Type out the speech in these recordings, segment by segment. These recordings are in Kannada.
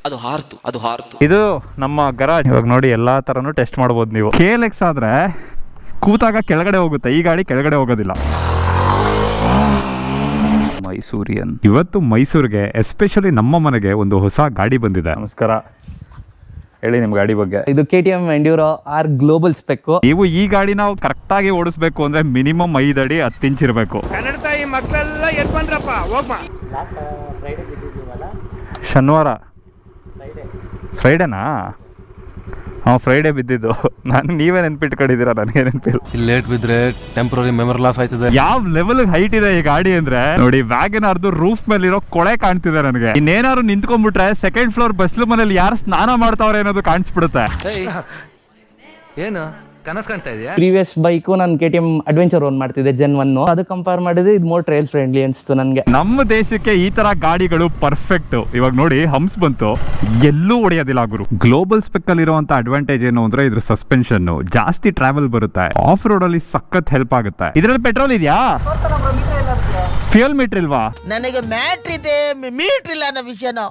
ಅದು ಹಾರ್ತು. ಇದು ನಮ್ಮ ಗರಾಜ್. ಇವಾಗ ನೋಡಿ ಎಲ್ಲಾ ತರನು ಟೆಸ್ಟ್ ಮಾಡಬಹುದು ನೀವು. KLX ಆದ್ರೆ ಕೂತಾಗ ಕೆಳಗಡೆ ಹೋಗುತ್ತೆ, ಈ ಗಾಡಿ ಕೆಳಗಡೆ ಹೋಗೋದಿಲ್ಲ. ಮೈಸೂರಿಯನ್. ಇವತ್ತು ಮೈಸೂರಿಗೆ ಎಸ್ಪೆಷಲಿ ನಮ್ಮ ಮನೆಗೆ ಒಂದು ಹೊಸ ಗಾಡಿ ಬಂದಿದೆ. ನಮಸ್ಕಾರ, ಹೇಳಿ ನಿಮ್ ಗಾಡಿ ಬಗ್ಗೆ. ಇದು KTM Enduro R global speck. ನೀವು ಈ ಗಾಡಿನ ಕರೆಕ್ಟ್ ಆಗಿ ಓಡಿಸ್ಬೇಕು ಅಂದ್ರೆ ಮಿನಿಮಮ್ 5 ಅಡಿ 10 ಇಂಚ್ ಇರಬೇಕು. ಶನಿವಾರ ಫ್ರೈಡೇನಾ? ಫ್ರೈಡೇ ಬಿದ್ದಿದ್ದು. ನಾನು ನೀವೇ ನೆನ್ಪಿಟ್ಕೊಂಡಿದ್ದೀರಾ, ನನಗೆ ನೆನಪಿಲ್ಲ. ಲೇಟ್ ಬಿದ್ರೆ ಟೆಂಪ್ರರಿ ಮೆಮೊರಿ ಲಾಸ್ ಆಯ್ತದೆ. ಯಾವ ಲೆವೆಲ್ ಹೈಟ್ ಇದೆ ಈ ಗಾಡಿ ಅಂದ್ರೆ ನೋಡಿ. ವ್ಯಾಗನರ್ದು ರೂಫ್ ಮೇಲೆ ಇರೋ ಕೊಳೆ ಕಾಣ್ತಿದೆ ನನಗೆ. ಇನ್ನೇನಾದ್ರು ನಿಂತ್ಕೊಂಡ್ಬಿಟ್ರೆ ಸೆಕೆಂಡ್ ಫ್ಲೋರ್ ಬಸ್ಲು ಮನೇಲಿ ಯಾರು ಸ್ನಾನ ಮಾಡ್ತಾವ್ರೆ ಅನ್ನೋದು ಕಾಣಿಸ್ಬಿಡುತ್ತೆ. ಏನು ಕನಸ್ ಕಾಣ್ತಾ ಇದೆಯಾ? ಪ್ರೀವಿಯಸ್ ಬೈಕ್ ನಾನು KTM ಅಡ್ವೆಂಚರ್ ಓನ್ ಮಾಡ್ತಿದ್ದೆ Gen 1. ಅದು ಕಂಪೇರ್ ಮಾಡಿದ್ರೆ ಇದು ಮೋರ್ ಟ್ರೈಲ್ ಫ್ರೆಂಡ್ಲಿ ಅನ್ಸ್ತು ನನಗೆ. ನಮ್ಮ ದೇಶಕ್ಕೆ ಈ ತರ ಗಾಡಿಗಳು ಪರ್ಫೆಕ್ಟ್. ಇವಾಗ ನೋಡಿ ಹಂಪ್ಸ್ ಬಂತು, ಎಲ್ಲೂ ಹೊಡೆಯೋದಿಲ್ಲ ಗುರು. ಗ್ಲೋಬಲ್ ಸ್ಪೆಕ್ ಅಲ್ಲಿ ಇರುವಂತ ಅಡ್ವಾಂಟೇಜ್ ಏನು ಅಂದ್ರೆ ಇದ್ರ ಸಸ್ಪೆನ್ಷನ್ ಜಾಸ್ತಿ ಟ್ರಾವೆಲ್ ಬರುತ್ತೆ. ಆಫ್ ರೋಡ್ ಅಲ್ಲಿ ಸಖತ್ ಹೆಲ್ಪ್ ಆಗುತ್ತೆ. ಇದ್ರಲ್ಲಿ ಪೆಟ್ರೋಲ್ ಇದೆಯಾ? ಫ್ಯೂಯಲ್ ಮೀಟರ್ ಇಲ್ವಾ? ನನಗೆ ಮ್ಯಾಟ್ರ್ ಇದೆ, ಮೀಟರ್ ಇಲ್ಲ ಅನ್ನೋ ವಿಷಯನ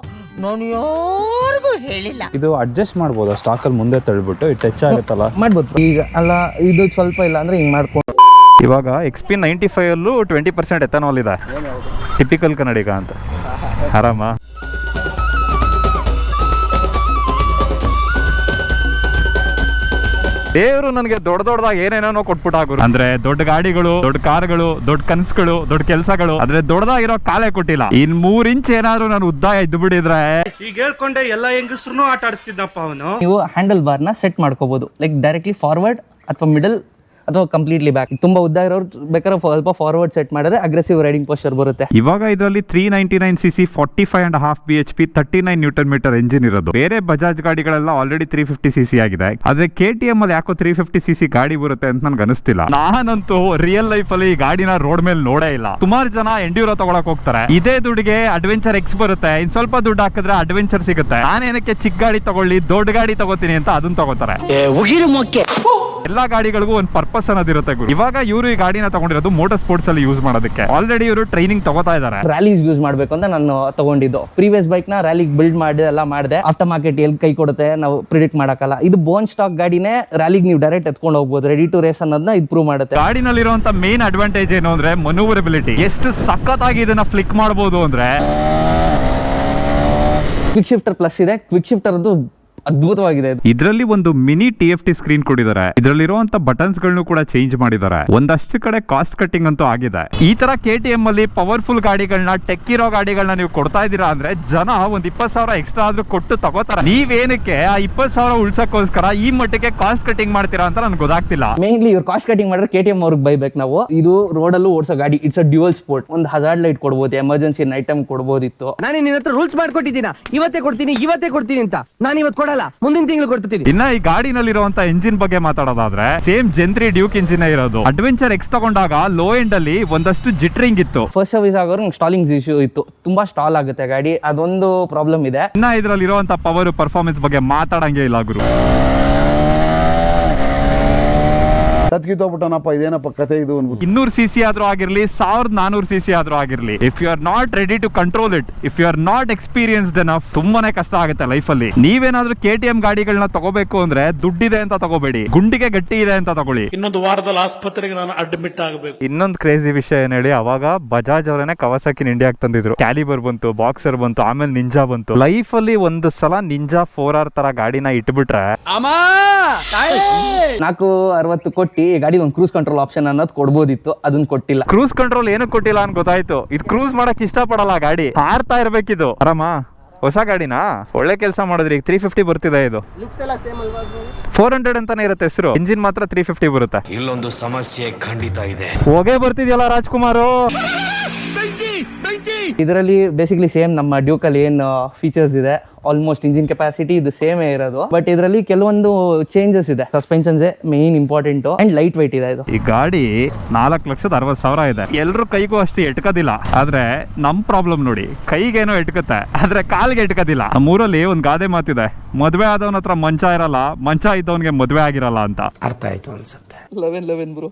ನಾನು ಯಾರಿಗೂ ಹೇಳಿಲ್ಲ. ಇದು ಅಡ್ಜಸ್ಟ್ ಮಾಡ್ಬೋದು, ಸ್ಟಾಕ್ ಅಲ್ಲಿ ಮುಂದೆ ತಳ್ಬಿಟ್ಟು ಟಚ್ ಆಗುತ್ತಲ್ಲ, ಮಾಡ್ಬೋದು. ಈಗ ಅಲ್ಲ ಇದು ಸ್ವಲ್ಪ ಇಲ್ಲ ಅಂದ್ರೆ ಹಿಂಗ್ ಮಾಡ್ಕೊಂಡು. ಇವಾಗ XP 95 ಅಲ್ಲೂ 20% ಎಥನಾಲ್ ಇದೆ. ಟಿಪಿಕಲ್ ಕನ್ನಡಿಗ ಅಂತ. ಆರಾಮ. ದೇವರು ನನಗೆ ದೊಡ್ಡದಾಗಿ ಏನೇನೋ ಕೊಟ್ಬಿಟ್ಟಾಗುರು. ಅಂದ್ರೆ ದೊಡ್ಡ ಗಾಡಿಗಳು, ದೊಡ್ಡ ಕಾರ್ಗಳು, ದೊಡ್ಡ ಕನಸುಗಳು, ದೊಡ್ಡ ಕೆಲಸಗಳು, ಆದ್ರೆ ದೊಡ್ಡದಾಗಿರೋ ಕಾಲೇ ಕೊಟ್ಟಿಲ್ಲ. ಇನ್ 3 ಇಂಚ್ ಏನಾದ್ರು ನಾನು ಉದ್ದ ಇದ್ದು ಬಿಡಿದ್ರೆ ಈಗ ಹೇಳ್ಕೊಂಡೆ ಎಲ್ಲ ಹೆಂಗಸ್ರು ಆಟ ಆಡಿಸ್ತಿದ್ದಪ್ಪ ಅವನು. ನೀವು ಹ್ಯಾಂಡಲ್ ಬಾರ್ ನ ಸೆಟ್ ಮಾಡ್ಕೋಬಹುದು, ಲೈಕ್ ಡೈರೆಕ್ಟ್ಲಿ ಫಾರ್ವರ್ಡ್ ಅಥವಾ ಮಿಡಲ್ ಅಥವಾ ಕಂಪ್ಲೀಟ್ಲಿ ಬ್ಯಾಕ್. ತುಂಬಾ ಉದ್ದ ಇರೋರು ಬೇಕಾದ್ರೆ ಸ್ವಲ್ಪ ಫಾರ್ವರ್ಡ್ ಸೆಟ್ ಮಾಡಿದ್ರೆ ಅಗ್ರೆಸಿವ್ ರೈಡಿಂಗ್ ಪೋಸ್ಚರ್ ಬರುತ್ತೆ. ಇವಾಗ ಇದರಲ್ಲಿ 399cc 45.5 bhp 39 Newton metre engine ಇರೋದು. ಬೇರೆ ಬಜಾಜ್ ಗಾಡಿಗಳೆಲ್ಲ ಆಲ್ರೆಡಿ 350cc ಆಗಿದೆ. ಆದ್ರೆ KTM ಅಲ್ಲಿ ಯಾಕೋ 350cc ಗಾಡಿ ಬರುತ್ತೆ ಅಂತ ನನ್ಗೆ ಅನಿಸ್ತಿಲ್ಲ. ನಾನಂತೂ ರಿಯಲ್ ಲೈಫ್ ಅಲ್ಲಿ ಈ ಗಾಡಿನ ರೋಡ್ ಮೇಲೆ ನೋಡೇ ಇಲ್ಲ. ಸುಮಾರು ಜನ ಎಂಡ್ಯೂರೋ ತಗೊಳಕ್ ಹೋಗ್ತಾರೆ. ಇದೇ ದುಡ್ಡಿಗೆ ಅಡ್ವೆಂಚರ್ X ಬರುತ್ತೆ, ಇನ್ ಸ್ವಲ್ಪ ದುಡ್ಡು ಹಾಕಿದ್ರೆ ಅಡ್ವೆಂಚರ್ ಸಿಗುತ್ತೆ. ನಾನೇನಕ್ಕೆ ಚಿಕ್ಕ ಗಾಡಿ ತಗೊಳ್ಳಿ, ದೊಡ್ಡ ಗಾಡಿ ತಗೋತೀನಿ ಅಂತ ಅದನ್ನ ತಗೋತಾರೆ. ಎಲ್ಲಾ ಗಾಡಿಗಳಿಗೂ ಒಂದು ಪರ್ಪಸ್ ಅನ್ನೋದಿರುತ್ತೆ ಗುರು. ಇವಾಗ ಇವರು ಈ ಗಾಡಿನ ತಗೊಂಡಿರೋದು ಮೋಟರ್ ಸ್ಪೋರ್ಟ್ಸ್ ಅಲ್ಲಿ ಯೂಸ್ ಮಾಡೋದಕ್ಕೆ. ಆಲ್ರೆಡಿ ಇವರು ಟ್ರೈನಿಂಗ್ ತಗೋತಾ ಇದ್ದಾರೆ. ರ್ಯಾಲೀಸ್ ಯೂಸ್ ಮಾಡ್ಬೇಕು ಅಂತ ನಾನು ತಗೊಂಡಿದ್ದು. ಪ್ರೀವಿಯಸ್ ಬೈಕ್ ನ ರ್ಯಾಲಿಗೆ ಬಿಲ್ಡ್ ಮಾಡಿ ಎಲ್ಲ ಮಾಡಿದೆ. ಆಫ್ಟರ್ ಮಾರ್ಕೆಟ್ ಎಲ್ಲಿ ಕೈ ಕೊಡುತ್ತೆ ನಾವು ಪ್ರಿಡಿಕ್ಟ್ ಮಾಡಕ್ಕಲ್ಲ. ಇದು ಬೋನ್ ಸ್ಟಾಕ್ ಗಾಡಿನೇ ರ್ಯಾಲಿಗೆ ನೀವು ಡೈರೆಕ್ಟ್ ಎತ್ಕೊಂಡು ಹೋಗ್ಬೋದು. ರೆಡಿ ಟು ರೇಸ್ ಅನ್ನೋದನ್ನ ಇದು ಪ್ರೂವ್ ಮಾಡುತ್ತೆ. ಗಾಡಿನಲ್ಲಿರುವಂತ ಮೇನ್ ಅಡ್ವಾಂಟೇಜ್ ಏನು ಅಂದ್ರೆ ಮನೂವರಬಿಲಿಟಿ. ಎಷ್ಟು ಸಖತ್ತಾಗಿ ಇದನ್ನ ಫ್ಲಿಕ್ ಮಾಡಬಹುದು ಅಂದ್ರೆ ಕ್ವಿಕ್ ಶಿಫ್ಟರ್ ಪ್ಲಸ್ ಇದೆ. ಕ್ವಿಕ್ ಶಿಫ್ಟರ್ ಅಂತೂ ಅದ್ಭುತವಾಗಿದೆ. ಇದರಲ್ಲಿ ಒಂದು ಮಿನಿ TFT ಸ್ಕ್ರೀನ್ ಕೊಟ್ಟಿದ್ದಾರೆ. ಇದರಲ್ಲಿರುವಂತ ಬಟನ್ಸ್ ಗಳನ್ನು ಕೂಡ ಚೇಂಜ್ ಮಾಡಿದ್ದಾರೆ. ಒಂದಷ್ಟು ಕಡೆ ಕಾಸ್ಟ್ ಕಟ್ಟಿಂಗ್ ಅಂತೂ ಆಗಿದೆ. ಈ ತರ KTM ಅಲ್ಲಿ ಪವರ್ಫುಲ್ ಗಾಡಿಗಳನ್ನ, ಟೆಕ್ ಇರೋ ಗಾಡಿಗಳನ್ನ ನೀವು ಕೊಡ್ತಾ ಇದೀರಾ ಅಂದ್ರೆ ಜನ ಒಂದ್ 20,000 ಎಕ್ಸ್ಟ್ರಾ ಆದ್ರೂ ಕೊಟ್ಟು ತಗೋತಾರೆ. ನೀವೇನಕ್ಕೆ ಆ 20,000 ಉಳ್ಸಕ್ಕೋಸ್ಕರ ಈ ಮಟ್ಟಿಗೆ ಕಾಸ್ಟ್ ಕಟ್ಟಿಂಗ್ ಮಾಡ್ತೀರಾ ಅಂತ ನನ್ಗೆ ಗೊತ್ತಾಗ್ತಿಲ್ಲ. ಮೇನ್ಲಿ ಇವ್ರು ಕಾಸ್ಟ್ ಕಟಿಂಗ್ ಮಾಡಿದ್ರೆ KTM ಅವ್ರಿಗೆ ಬೈಬೇಕು ನಾವು. ಇದು ರೋಡ್ ಅಲ್ಲೂ ಓಡಿಸೋ ಗಾಡಿ. It's a dual sport. ಒಂದು ಹಜಾರ್ಡ್ ಲೈಟ್ ಕೊಡ್ಬೋದು, ಎಮರ್ಜೆನ್ಸಿ ನೈಟ್ ಟೈಮ್ ಕೊಡ್ಬೋದಿತ್ತು. ನಾನು ನಿನ್ನ ಹತ್ರ ರೂಲ್ಸ್ ಮಾಡ್ಕೊಟ್ಟಿದ್ದೀನ, ಇವತ್ತೇ ಕೊಡ್ತೀನಿ ಅಂತ. ನಾನು ಇವತ್ತು ಕೊಡಲ್ಲ, ಮುಂದಿನ ತಿಂಗಳು ಕೊಡ್ತೀನಿ. ಇನ್ನ ಈ ಗಾಡಿನಲ್ಲಿರುವಂತ ಇಂಜಿನ್ ಬಗ್ಗೆ ಮಾತಾಡೋದಾದ್ರೆ ಸೇಮ್ Gen 3 ಡ್ಯೂಕ್ ಇಂಜಿನ್ ಇರೋದು. ಅಡ್ವೆಂಚರ್ X ತಗೊಂಡಾಗ ಲೋ ಎಂಡ್ ಅಲ್ಲಿ ಒಂದಷ್ಟು ಜಿಟ್ರಿಂಗ್ ಇತ್ತು. ಫಸ್ಟ್ ಸರ್ವಿಸ್ ಆಗೋರು ಸ್ಟಾಲಿಂಗ್ ಇಶ್ಯೂ ಇತ್ತು. ತುಂಬಾ ಸ್ಟಾಲ್ ಆಗುತ್ತೆ ಗಾಡಿ, ಅದೊಂದು ಪ್ರಾಬ್ಲಮ್ ಇದೆ. ಇನ್ನ ಇದರಲ್ಲಿ ಇರುವಂತ ಪವರ್ ಪರ್ಫಾರ್ಮೆನ್ಸ್ ಬಗ್ಗೆ ಮಾತಾಡಂಗೆ ಇಲ್ಲ ಗುರು. ತತ್ಕಿತೋಗ್ಬಿಟ್ಟನಪ್ಪ, ಇದೇನಪ್ಪ ಕತೆ ಇದು. 200cc ಆದ್ರೂ ಆಗಿರ್ಲಿ, 1400cc ಆದ್ರೂ ಆಗಿರ್ಲಿ, if you are not ready to control it, if you are not experienced enough, ತುಂಬಾನೇ ಕಷ್ಟ ಆಗುತ್ತೆ ಲೈಫ್ ಅಲ್ಲಿ. ನೀವೇನಾದ್ರೂ KTM ಗಾಡಿಗಳನ್ನ ತಗೋಬೇಕು ಅಂದ್ರೆ ದುಡ್ಡಿದೆ ಅಂತ ತಗೋಬೇಡಿ, ಗುಂಡಿಗೆ ಗಟ್ಟಿ ಇದೆ ಅಂತ ತಗೊಳ್ಳಿ. ಇನ್ನೊಂದು ವಾರದಲ್ಲಿ ಆಸ್ಪತ್ರೆಗೆ ನಾನು ಅಡ್ಮಿಟ್ ಆಗಬೇಕು. ಇನ್ನೊಂದು ಕ್ರೇಜಿ ವಿಷಯ ಏನ್ ಹೇಳಿ, ಅವಾಗ ಬಜಾಜ್ ಅವರೇನೆ ಕವಾಸಾಕಿ ಇಂಡಿಯಾಗೆ ತಂದಿದ್ರು. ಕ್ಯಾಲಿಬರ್ ಬಂತು, ಬಾಕ್ಸರ್ ಬಂತು, ಆಮೇಲೆ ನಿಂಜಾ ಬಂತು. ಲೈಫ್ ಅಲ್ಲಿ ಒಂದು ಸಲ ನಿಂಜಾ 4R ತರ ಗಾಡಿನ ಇಟ್ಬಿಟ್ರೆ 460 ಕೊಟ್ಟು ಗಾಡಿ ಒಂದು ಕ್ರೂಸ್ ಕಂಟ್ರೋಲ್ ಆಪ್ಷನ್ ಅನ್ನೋದು ಕೊಡ್ಬೋದಿತ್ತು, ಅದನ್ನ ಕೊಟ್ಟಿಲ್ಲ. ಕ್ರೂಸ್ ಕಂಟ್ರೋಲ್ ಏನು ಕೊಟ್ಟಿಲ್ಲ ಅಂತ ಗೊತ್ತಾಯ್ತು. ಇದು ಕ್ರೂಸ್ ಮಾಡಕ್ ಇಷ್ಟ ಪಡಲ್ಲ ಗಾಡಿ, ಹಾರ್ತಾ ಇರ್ಬೇಕಿದು. ಆರಾಮ ಹೊಸ ಗಾಡಿನಾ ಒಳ್ಳೆ ಕೆಲಸ ಮಾಡಿದ್ರಿ. ಈಗ 350 ಬರ್ತಿದೆ. ಇದು 400 ಅಂತಾನೆ ಇರುತ್ತೆ ಹೆಸರು, ಇಂಜಿನ್ ಮಾತ್ರ 350 ಬರುತ್ತೆ. ಇಲ್ಲೊಂದು ಸಮಸ್ಯೆ ಖಂಡಿತ ಇದೆ. ಹೋಗೇ ಬರ್ತಿದ್ಯಲ್ಲ ರಾಜ್ಕುಮಾರ್. ಇದರಲ್ಲಿ ಬೇಸಿಕಲಿ ಸೇಮ್ ನಮ್ಮ ಡ್ಯೂಕ್ ಅಲ್ಲಿ ಏನ್ ಫೀಚರ್ಸ್ ಇದೆ, ಆಲ್ಮೋಸ್ಟ್ ಇಂಜಿನ್ ಕೆಪಾಸಿಟಿ ಇದು ಸೇಮ್ ಇರೋದು. ಬಟ್ ಇದರಲ್ಲಿ ಕೆಲವೊಂದು ಚೇಂಜಸ್ ಇದೆ. Suspensions main important and light white ಇದೆ. ಇದು ಈ ಗಾಡಿ 4,60,000 ಇದೆ. ಎಲ್ರು ಕೈಗೂ ಅಷ್ಟು ಎಟ್ಕೋದಿಲ್ಲ. ಆದ್ರೆ ನಮ್ ಪ್ರಾಬ್ಲಮ್ ನೋಡಿ, ಕೈಗೇನೋ ಎಟ್ಕತ್ತೆ ಆದ್ರೆ ಕಾಲ್ಗೆ ಎಟ್ಕೋದಿಲ್ಲ. ನಮ್ಮೂರಲ್ಲಿ ಒಂದ್ ಗಾದೆ ಮಾತಿದೆ, ಮದ್ವೆ ಆದವನ ಹತ್ರ ಮಂಚ ಇರಲ್ಲ, ಮಂಚ ಇದ್ದವನ್ಗೆ ಮದ್ವೆ ಆಗಿರಲ್ಲ ಅಂತ. ಅರ್ಥ ಆಯ್ತು ಅನ್ಸುತ್ತೆ. 11 ಬ್ರೋ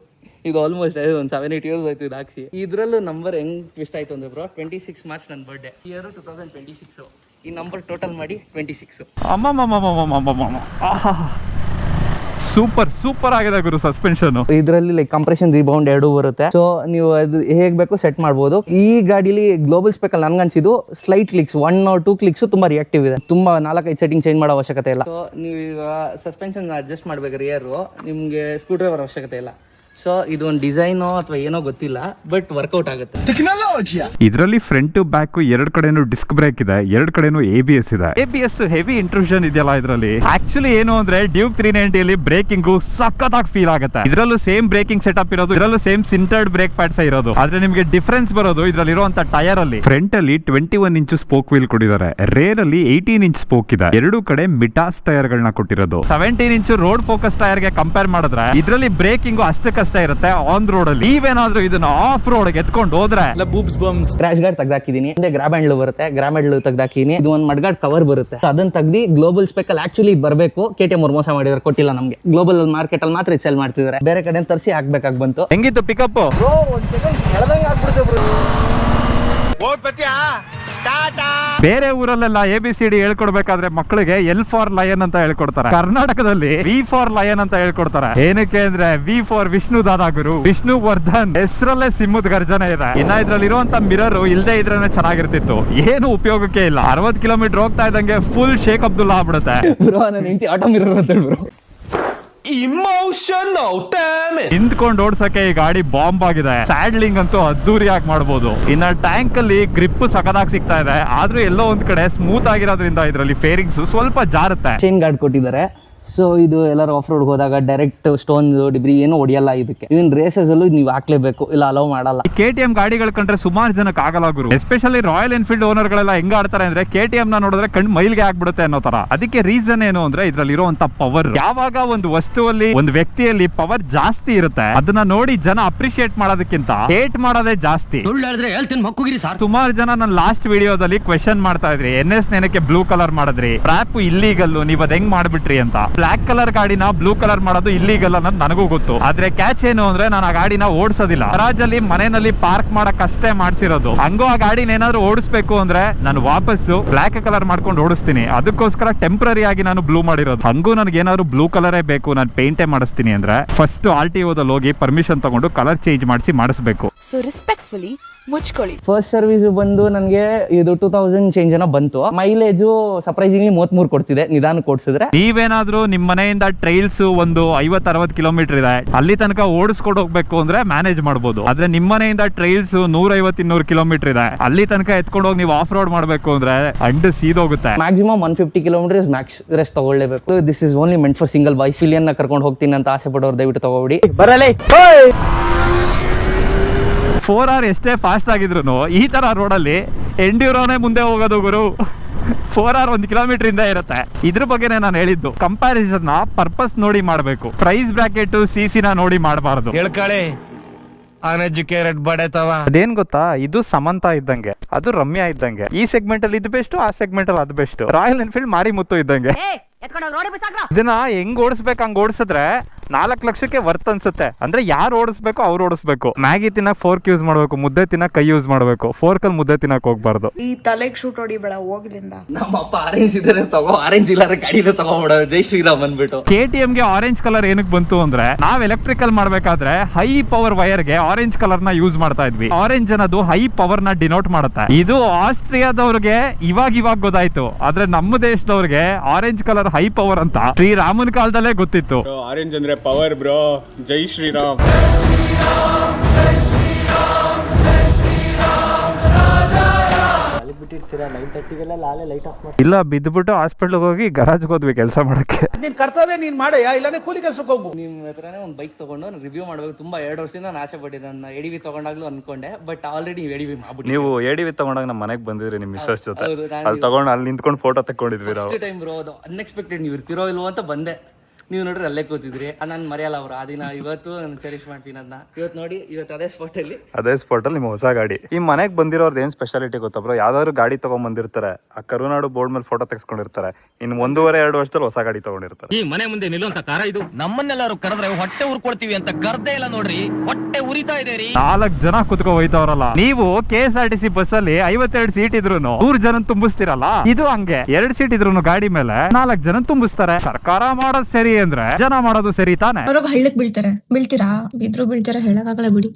ಇದು ಆಲ್ಮೋಸ್ಟ್ ಒಂದು 7-8 ಇಯರ್ಸ್ ಆಯ್ತು ಇದು ಹಾಕ್ಸಿ. ಇದ್ರಲ್ಲೂ ನಂಬರ್ ಹೆಂಗ್ ಟ್ವಿಸ್ಟ್ ಆಯ್ತು ಅಂದ್ರೆ ಬ್ರೋ 26 ಮಾರ್ಚ್ ನನ್ನ ಬರ್ಡೇ, ಇಯರ್ 2026. ಈ ನಂಬರ್ ಟೋಟಲ್ ಮಾಡಿ 26. ಸೂಪರ್ ಆಗಿದೆ ಗುರು ಸಸ್ಪೆನ್ಷನ್. ಇದರಲ್ಲಿ ಲೈಕ್ ಕಂಪ್ರೆಷನ್ ರಿಬೌಂಡ್ 2 ಬರುತ್ತೆ. ಸೊ ನೀವು ಅದು ಹೇಗ್ ಬೇಕು ಸೆಟ್ ಮಾಡ್ಬೋದು. ಈ ಗಾಡಿಲಿ ಗ್ಲೋಬಲ್ ಸ್ಪೆಕ್ ಅಲ್ಲಿ ನನ್ಗನ್ಸಿದ್ದು ಸ್ಲೈಟ್ ಕ್ಲಿಕ್ಸ್ 1 or 2 ಕ್ಲಿಕ್ಸ್ ತುಂಬಾ ರಿಯಾಕ್ಟಿವ್ ಇದೆ. ತುಂಬಾ 4-5 ಸೆಟ್ಟಿಂಗ್ ಚೇಂಜ್ ಮಾಡೋ ಅವಶ್ಯಕತೆ ಇಲ್ಲ. ಸೊ ನೀವು ಈಗ ಸಸ್ಪೆನ್ಷನ್ ಅಡ್ಜಸ್ಟ್ ಮಾಡ್ಬೇಕಾದ್ರೆ ನಿಮ್ಗೆ ಸ್ಕ್ರೂ ಡ್ರೈವರ್ ಅವಶ್ಯಕತೆ ಇಲ್ಲ. ಸೊ ಇದು ಒಂದು ಡಿಸೈನೋ ಅಥವಾ ಏನೋ ಗೊತ್ತಿಲ್ಲ, ಬಟ್ ವರ್ಕೌಟ್ ಆಗುತ್ತೆ. ಇದರಲ್ಲಿ ಫ್ರಂಟ್ ಟು ಬ್ಯಾಕ್ 2 ಕಡೆನೂ ಡಿಸ್ಕ್ ಬ್ರೇಕ್ ಇದೆ, 2 ಕಡೆನೂ ABS ಇದೆ. ABS ಹೆವಿ ಇಂಟ್ರೂಷನ್ ಇದೆಯಲ್ಲ ಇದರಲ್ಲಿ. ಆಕ್ಚುಲಿ ಏನು ಅಂದ್ರೆ ಡ್ಯೂಕ್ 390 ಅಲ್ಲಿ ಬ್ರೇಕಿಂಗ್ ಸಖತ್ತಾಗಿ ಫೀಲ್ ಆಗುತ್ತೆ. ಇದರಲ್ಲೂ ಸೇಮ್ ಬ್ರೇಕಿಂಗ್ ಸೆಟಪ್ ಇರೋದು, ಇದರಲ್ಲೂ ಸೇಮ್ ಸಿಂಟರ್ಡ್ ಬ್ರೇಕ್ ಪ್ಯಾಡ್ಸ್ ಇರೋದು. ಆದ್ರೆ ನಿಮಗೆ ಡಿಫರೆನ್ಸ್ ಬರೋದು ಇದರಲ್ಲಿ ಇರುವಂತ ಟೈರ್ ಅಲ್ಲಿ. ಫ್ರಂಟ್ ಅಲ್ಲಿ 21 ಇಂಚ್ ಸ್ಪೋಕ್ ವೀಲ್ ಕೊಟ್ಟಿದ್ದಾರೆ, ರೇರ್ ಅಲ್ಲಿ 18 ಇಂಚ್ ಸ್ಪೋಕ್ ಇದೆ. 2 ಕಡೆ ಮಿಟಾಸ್ ಟೈರ್ ಗಳನ್ನ ಕೊಟ್ಟಿರೋದು. 17 ಇಂಚ್ ರೋಡ್ ಫೋಕಸ್ ಟೈರ್ ಗೆ ಕಂಪೇರ್ ಮಾಡಿದ್ರೆ ಇದರಲ್ಲಿ ಬ್ರೇಕಿಂಗ್ ಅಷ್ಟಕ್ಕಷ್ಟೇ ಇರುತ್ತೆ ಆನ್ ರೋಡ್ ಅಲ್ಲಿ. ನೀವೇನಾದ್ರೂ ಇದನ್ನ ಆಫ್ ರೋಡ್ ಎತ್ಕೊಂಡು ಹೋದ್ರೆ ಕ್ರಾಶ್ ಗಾರ್ಡ್ ತೆಗ್ದಾಕಿದೀನಿ, ಹಿಂದೆ ಗ್ರಾಬ್ ಹ್ಯಾಂಡ್ಲ್ ಬರುತ್ತೆ, ಗ್ರಾಬ್ ಹ್ಯಾಂಡ್ಲ್ ತೆಗ್ದಾಕಿದೀನಿ. ಇದು ಒಂದು ಮಡ್ಗಾರ್ಡ್ ಕವರ್ ಬರುತ್ತೆ, ಅದನ್ನ ತೆಗ್ದಿ ಗ್ಲೋಬಲ್ ಸ್ಪೆಕ್ ಅಲ್ಲಿ ಆಕ್ಚುಲಿ ಬರಬೇಕು. KTM ಅವ್ರು ಮೋಸ ಮಾಡಿದ್ರೆ ಕೊಟ್ಟಿಲ್ಲ ನಮ್ಗೆ. ಗ್ಲೋಬಲ್ ಮಾರ್ಕೆಟ್ ಅಲ್ಲಿ ಮಾತ್ರ ಸೆಲ್ ಮಾಡ್ತಿದ್ದಾರೆ, ಬೇರೆ ಕಡೆ ತರಿಸಿ ಹಾಕ್ಬೇಕಾಗಿ ಬಂತು. ಹೆಂಗಿತ್ತು ಪಿಕಪ್? ಬೇರೆ ಊರಲ್ಲೆಲ್ಲ ABCD ಹೇಳ್ಕೊಡ್ಬೇಕಾದ್ರೆ ಮಕ್ಕಳಿಗೆ L ಫಾರ್ ಲಯನ್ ಅಂತ ಹೇಳ್ಕೊಡ್ತಾರೆ. ಕರ್ನಾಟಕದಲ್ಲಿ V ಫಾರ್ ಲಯನ್ ಅಂತ ಹೇಳ್ಕೊಡ್ತಾರೆ. ಏನಕ್ಕೆ ಅಂದ್ರೆ V ಫಾರ್ ವಿಷ್ಣು ದಾದಾ ಗುರು, ವಿಷ್ಣು ವರ್ಧನ್ ಹೆಸರಲ್ಲೇ ಸಿಂಹದ ಗರ್ಜನೆ ಇದೆ. ಇನ್ನ ಇದ್ರಲ್ಲಿ ಇರುವಂತ ಮಿರರ್ ಇಲ್ದೇ ಇದ್ರೇನೆ ಚೆನ್ನಾಗಿರ್ತಿತ್ತು, ಏನು ಉಪಯೋಗಕ್ಕೆ ಇಲ್ಲ. 60 ಕಿಲೋಮೀಟರ್ ಹೋಗ್ತಾ ಇದ್ದಂಗೆ ಫುಲ್ ಶೇಕ್ ಅಬ್ದುಲ್ಲಾ ಆಗ್ಬಿಡುತ್ತೆ. ಬ್ರೋ ನನ್ನ ಹೆಂಡತಿ ಆಟೋ ಮಿರರ್ ಅಂತ ಹೇಳ್ಬ್ರೋ. ನಿಂತ್ಕೊಂಡು ಓಡ್ಸಕ್ಕೆ ಈ ಗಾಡಿ ಬಾಂಬ್ ಆಗಿದೆ. ಸ್ಯಾಡ್ಲಿಂಗ್ ಅಂತೂ ಅದ್ದೂರಿಯಾಗಿ ಮಾಡಬಹುದು. ಇನ್ನ ಟ್ಯಾಂಕ್ ಅಲ್ಲಿ ಗ್ರಿಪ್ ಸಕದಾಗಿ ಸಿಗ್ತಾ ಇದೆ, ಆದ್ರೂ ಎಲ್ಲೋ ಒಂದ್ ಕಡೆ ಸ್ಮೂತ್ ಆಗಿರೋದ್ರಿಂದ ಇದರಲ್ಲಿ ಫೇರಿಂಗ್ಸ್ ಸ್ವಲ್ಪ ಜಾರುತ್ತೆ. ಚೈನ್ ಗಾರ್ಡ್ ಕೊಟ್ಟಿದ್ದಾರೆ. ಸೊ ಇದು ಎಲ್ಲರೂ ಆಫ್ ರೋಡ್ ಹೋದಾಗ ಡೈರೆಕ್ಟ್ ಸ್ಟೋನ್ ಡಿಬ್ರಿ ಏನು ಹೊಡಿಯಲ್ಲ ಇದಕ್ಕೆ. ಇವನ್ ರೇಸಸ್ ಅಲ್ಲೂ ನೀವು ಹಾಕ್ಲೇಬೇಕು, ಇಲ್ಲ ಅಲೋ ಮಾಡಲ್ಲ. KTM ಗಾಡಿಗಳು ಕಂಡ್ರೆ ಸುಮಾರು ಜನಕ್ಕೆ ಆಗಲ್ಲ ಗುರು. ಎಸ್ಪೆಷಲಿ ರಾಯಲ್ ಎನ್ಫೀಲ್ಡ್ ಓನರ್ ಗಳೆಲ್ಲ ಹೆಂಗ ಆಡ್ತಾರೆ ಅಂದ್ರೆ KTM ನ ನೋಡಿದ್ರೆ ಕಣ್ಣು ಮೈಲ್ಗೆ ಆಗ್ಬಿಡುತ್ತೆ ಅನ್ನೋ ತರ. ಅದಕ್ಕೆ ರೀಸನ್ ಏನು ಅಂದ್ರೆ ಇದ್ರಲ್ಲಿ ಇರುವಂತ ಪವರ್. ಯಾವಾಗ ಒಂದು ವಸ್ತುವಲ್ಲಿ ಒಂದು ವ್ಯಕ್ತಿಯಲ್ಲಿ ಪವರ್ ಜಾಸ್ತಿ ಇರುತ್ತೆ, ಅದನ್ನ ನೋಡಿ ಜನ ಅಪ್ರಿಶಿಯೇಟ್ ಮಾಡೋದಕ್ಕಿಂತ ಹೇಟ್ ಮಾಡೋದೇ ಜಾಸ್ತಿ. ಸುಮಾರು ಜನ ನನ್ನ ಲಾಸ್ಟ್ ವಿಡಿಯೋದಲ್ಲಿ ಕ್ವೆಶನ್ ಮಾಡ್ತಾ ಇದ್ರಿ, NS ನೆನಕ್ಕೆ ಬ್ಲೂ ಕಲರ್ ಮಾಡಿದ್ರಿ, ಟ್ರ್ಯಾಪ್ ಇಲ್ಲೀಗಲ್, ನೀವ್ ಅದ್ ಹೆಂಗ್ ಮಾಡ್ಬಿಟ್ರಿ ಅಂತ. ಬ್ಲಾಕ್ ಕಲರ್ ಗಾಡಿನ ಬ್ಲೂ ಕಲರ್ ಮಾಡೋದು ಇಲ್ಲೀಗಲ್ ಅನ್ನೋದು ನನಗೂ ಗೊತ್ತು. ಆದ್ರೆ ಕ್ಯಾಚ್ ಏನು ಅಂದ್ರೆ ನಾನು ಆ ಗಾಡಿನ ಓಡಿಸೋದಿಲ್ಲ. ಗರಾಜಲ್ಲಿ ಮನೆಯಲ್ಲಿ ಪಾರ್ಕ್ ಮಾಡಕ್ ಅಷ್ಟೇ ಮಾಡ್ಸಿರೋದು. ಹಂಗೋ ಆ ಗಾಡಿನ ಏನಾದ್ರು ಓಡಿಸ್ಬೇಕು ಅಂದ್ರೆ ನಾನು ವಾಪಸ್ಸು ಬ್ಲಾಕ್ ಕಲರ್ ಮಾಡ್ಕೊಂಡು ಓಡಿಸ್ತೀನಿ. ಅದಕ್ಕೋಸ್ಕರ ಟೆಂಪ್ರರಿ ಆಗಿ ನಾನು ಬ್ಲೂ ಮಾಡಿರೋದು. ಹಂಗೂ ನನಗೆ ಏನಾದ್ರು ಬ್ಲೂ ಕಲರೇ ಬೇಕು, ನಾನು ಪೇಂಟೇ ಮಾಡಿಸ್ತೀನಿ ಅಂದ್ರೆ ಫಸ್ಟ್ RTOದಲ್ಲಿ ಹೋಗಿ ಪರ್ಮಿಷನ್ ತಗೊಂಡು ಕಲರ್ ಚೇಂಜ್ ಮಾಡಿಸ್ಬೇಕು. ಸೊ ರೆಸ್ಪೆಕ್ಟ್ಫುಲಿ ಮುಚ್ಕೊಳ್ಳಿ. ಫಸ್ಟ್ ಸರ್ವಿಸ್ ಬಂದು ನನಗೆ ಇದು 2000 ಚೇಂಜ್ ಏನೋ ಬಂತು. ಮೈಲೇಜು ಸರ್ಪ್ರೈಸಿಂಗ್ಲಿ 33 ಕೊಡ್ತಿದೆ, ನಿಧಾನ ಕೊಡ್ಸಿದ್ರೆ. ನೀವೇನಾದ್ರೂ ನಿಮ್ ಮನೆಯಿಂದ ಟ್ರೈಲ್ಸ್ ಒಂದು 50-60 ಕಿಲೋಮೀಟರ್ ಇದೆ, ಅಲ್ಲಿ ತನಕ ಓಡಿಸ್ಕೊಂಡು ಹೋಗ್ಬೇಕು ಅಂದ್ರೆ ಮ್ಯಾನೇಜ್ ಮಾಡಬಹುದು. ಆದ್ರೆ ನಿಮ್ ಮನೆಯಿಂದ ಟ್ರೈಲ್ಸ್ 150-200 ಕಿಲೋಮೀಟರ್ ಇದೆ, ಅಲ್ಲಿ ತನಕ ಎತ್ಕೊಂಡು ಹೋಗಿ ನೀವು ಆಫ್ ರೋಡ್ ಮಾಡ್ಬೇಕು ಅಂದ್ರೆ ಅಂಡ್ ಸೀದೋಗುತ್ತೆ. ಮ್ಯಾಕ್ಸಿಮಮ್ 150 ಕಿಲೋಮೀಟರ್ ಮ್ಯಾಕ್ಸ್ ರೆಸ್ಟ್ ತಗೊಳ್ಳೇಬೇಕು. This is only meant for single boys. Pillion ಕರ್ಕೊಂಡು ಹೋಗ್ತೀನಿ ಅಂತ ಆಸೆ ಪಡೋರು ದಯವಿಟ್ಟು ತಗೋಬಿಡಿ. ಬರಲೇ 4R ಎಷ್ಟೇ ಫಾಸ್ಟ್ ಆಗಿದ್ರು ಈ ತರ ರೋಡಲ್ಲಿ ಎಂಡ್ಯೂರೋನೇ ಮುಂದೆ ಹೋಗೋದು ಗುರು. 4R 1 ಕಿಲೋಮೀಟರ್ ಇಂದ ಇರುತ್ತೆ. ಇದ್ರ ಬಗ್ಗೆನೇ ನಾನು ಹೇಳಿದ್ದು, ಕಂಪ್ಯಾರಿಸನ್ ಪರ್ಪಸ್ ನೋಡಿ ಮಾಡಬೇಕು, ಪ್ರೈಸ್ ಬ್ರಾಕೆಟ್ CC ನ ನೋಡಿ ಮಾಡಬಾರ್ದು. ಹೇಳ್ಕಳಿ ಅನ್ಎಜುಕೇಟೆಡ್ ಬಡೇತವ. ಅದೇನ್ ಗೊತ್ತಾ, ಇದು ಸಮಂತ ಇದ್ದಂಗೆ, ಅದು ರಮ್ಯಾ ಇದ್ದಂಗೆ. ಈ ಸೆಗ್ಮೆಂಟ್ ಅಲ್ಲಿ ಇದು ಬೆಸ್ಟ್, ಆ ಸೆಗ್ಮೆಂಟ್ ಅಲ್ಲಿ ಅದು ಬೆಸ್ಟ್. ರಾಯಲ್ ಎನ್ಫೀಲ್ಡ್ ಮಾರಿ ಮುತ್ತು ಇದ್ದಂಗೆ. ಇದನ್ನ ಹೆಂಗ್ ಓಡಿಸ್ಬೇಕು ಹಂಗ್ ಓಡಿಸಿದ್ರೆ 4 ಲಕ್ಷಕ್ಕೆ ವರ್ತ್ ಅನ್ಸುತ್ತೆ. ಅಂದ್ರೆ ಯಾರು ಓಡಿಸ್ಬೇಕು ಅವ್ರು ಓಡಿಸ್ಬೇಕು. ಮ್ಯಾಗಿ ತಿನ್ನಕ್ ಫೋರ್ಕ್ ಯೂಸ್ ಮಾಡ್ಬೇಕು, ಮುದ್ದೆ ತಿನ್ನಕ್ ಕೈ ಯೂಸ್ ಮಾಡ್ಬೇಕು. ಫೋರ್ಕ್ ಅಲ್ಲಿ ಮುದ್ದೆ ತಿನ್ನಕ್ ಹೋಗ್ಬಾರ್ದು. ಈ ತಲೆಗೆ ಶೂಟ್ ಹೊಡಿಬೇಡ ಹೋಗ್ಲಿಂದ. ನಮ್ಮಪ್ಪ ಆರೆಂಜ್ ಇದಾರೆ ತಗೋ, ಆರೆಂಜ್ ಇಲ್ಲಾರ ಗಾಡಿನ ತಗೋಬಿಡ. ಜೈ ಶ್ರೀರಾಮ್ ಅಂದ್ಬಿಟ್ಟು. KTM ಗೆ ಆರೆಂಜ್ ಕಲರ್ ಏನಕ್ಕೆ ಬಂತು ಅಂದ್ರೆ, ನಾವ್ ಎಲೆಕ್ಟ್ರಿಕಲ್ ಮಾಡ್ಬೇಕಾದ್ರೆ ಹೈ ಪವರ್ ವೈರ್ ಗೆ ಆರೆಂಜ್ ಕಲರ್ ನ ಯೂಸ್ ಮಾಡ್ತಾ ಇದ್ವಿ. ಆರೆಂಜ್ ಅನ್ನೋದು ಹೈ ಪವರ್ ನ ಡಿನೋಟ್ ಮಾಡುತ್ತೆ. ಇದು ಆಸ್ಟ್ರಿಯಾದವ್ರಿಗೆ ಇವಾಗ ಗೊತ್ತಾಯ್ತು, ಆದ್ರೆ ನಮ್ಮ ದೇಶದವ್ರಿಗೆ ಆರೆಂಜ್ ಕಲರ್ ಹೈ ಪವರ್ ಅಂತ ಶ್ರೀರಾಮನ್ ಕಾಲದಲ್ಲೇ ಗೊತ್ತಿತ್ತು. ಆರೆಂಜ್ ಅಂದ್ರೆ ಪವರ್ ಬ್ರೋ. ಜೈ ಶ್ರೀರಾಮ್. ಇಲ್ಲ ಬಿದ್ದುಬಿಟ್ಟು ಹಾಸ್ಪಿಟ್ಲ್ ಹೋಗಿ ಗರಾಜ್ಗೆ ಹೋದ್ವಿ ಕೆಲಸ ಮಾಡಕ್ಕೆ. ನಿನ್ ಕರ್ತವ್ಯ ನೀನ್ ಮಾಡಯ್ಯ, ಇಲ್ಲಾಂದ್ರೆ ಕೂಲಿ ಕೆಲ್ಸಕ್ಕೆ ಹೋಗು. ನಿಮ್ಮ ಹತ್ರನೇ ಒಂದು ಬೈಕ್ ತಗೊಂಡು ರಿವ್ಯೂ ಮಾಡ್ಬೇಕು. ತುಂಬಾ 2 ವರ್ಷದಿಂದ ನಾನು ಆಸೆ ಪಟ್ಟಿದ್ದೆ. ನಾನು ADV ತಗೊಂಡಾಗ್ಲೂ ಅನ್ಕೊಂಡೆ, ಬಟ್ ಆಲ್ರೆಡಿ ADV ಮಾಡ್ಬಿಟ್ಟು. ನೀವು ADV ತಗೊಂಡಾಗ ನಮ್ಮ ಮನೆಗೆ ಬಂದಿದ್ರಿ ನಿಮ್ಮ ಮಿಸ್ಸಸ್ ಜೊತೆ. ಹೌದು, ಅಲ್ಲಿ ತಗೊಂಡು ಅಲ್ಲಿ ನಿಂತ್ಕೊಂಡು ಫೋಟೋ ತಗೊಂಡಿದ್ವಿ ನಾವು. ಫಸ್ಟ್ ಟೈಮ್ ಬ್ರೋ, ಅದು ಅನ್ಎಕ್ಸ್ಪೆಕ್ಟೆಡ್. ನೀವು ಇರ್ತಿರೋ ಇಲ್ವೋ ಅಂತ ಬಂದೆ. ನೀವು ನೋಡ್ರಿ ಅಲ್ಲೇ ಕೂತಿದ್ರಿ ನಾನು ಮರೆಯಲ್ಲ ಅವ್ರು ಆ ದಿನ ಇವತ್ತು ನಾನು ಚೆರಿಶ್ ಮಾಡ್ತೀನಿ ಅದನ್ನ. ಇವತ್ತು ನೋಡಿ, ಇವತ್ತು ಅದೇ ಸ್ಪಾಟ್ ಅಲ್ಲಿ ಅದೇ ಸ್ಪಾಟ್ ಅಲ್ಲಿ ನಿಮ್ಮ ಹೊಸ ಗಾಡಿ. ಈ ಮನೆಗೆ ಬಂದಿರೋರ್ದು ಏನ್ ಸ್ಪೆಷಾಲಿಟಿ ಗೊತ್ತಾ ಬ್ರೋ? ಯಾವ್ದಾದ್ರು ಗಾಡಿ ತಗೊಂಡ್ ಬಂದಿರ್ತಾರೆ, ಆ ಕರುನಾಡು ಬೋರ್ಡ್ ಮೇಲೆ ಫೋಟೋ ತೆಗೆಸ್ಕೊಂಡಿರ್ತಾರೆ, ಇನ್ನು 1.5-2 ವರ್ಷದಲ್ಲಿ ಹೊಸ ಗಾಡಿ ತಗೊಂಡಿರ್ತಾರೆ. ಈ ಮನೆ ಮುಂದೆ ನಿಲ್ಲುವಂತ ಕಾರ ಇದು. ನಮ್ಮನ್ನೆಲ್ಲರೂ ಕರೆದ್ರೆ ಹೊಟ್ಟೆ ಉರ್ಕೊಳ್ತೀವಿ ಅಂತ ಕರ್ದೇ ಇಲ್ಲ ನೋಡ್ರಿ, ಹೊಟ್ಟೆ ಉರಿತಾ ಇದೆ ರೀ. 4 ಜನ ಕುತ್ಕೊ ಹೋಯ್ತವ್ರಲ್ಲ. ನೀವು KSRTC ಬಸ್ ಅಲ್ಲಿ 52 ಸೀಟ್ ಇದ್ರು 100 ಜನ ತುಂಬಿಸ್ತಿರಲ್ಲ, ಇದು ಹಂಗೆ 2 ಸೀಟ್ ಇದ್ರು ಗಾಡಿ ಮೇಲೆ 4 ಜನ ತುಂಬಿಸ್ತಾರೆ. ಸರ್ಕಾರ ಮಾಡೋದು ಸರಿ ಅಂದ್ರೆ ಜನ ಮಾಡೋದು ಸರಿ ತಾನೆ? ಅವ್ರಿಗೆ ಹಳ್ಳಕ್ ಬೀಳ್ತೀರಾ? ಬಿಡ್ತೀರಾ? ಬಿದ್ರೂ ಬೀಳ್ತೀರಾ ಹೇಳಕ್ಕಾಗಲ್ಲ ಬಿಡಿ.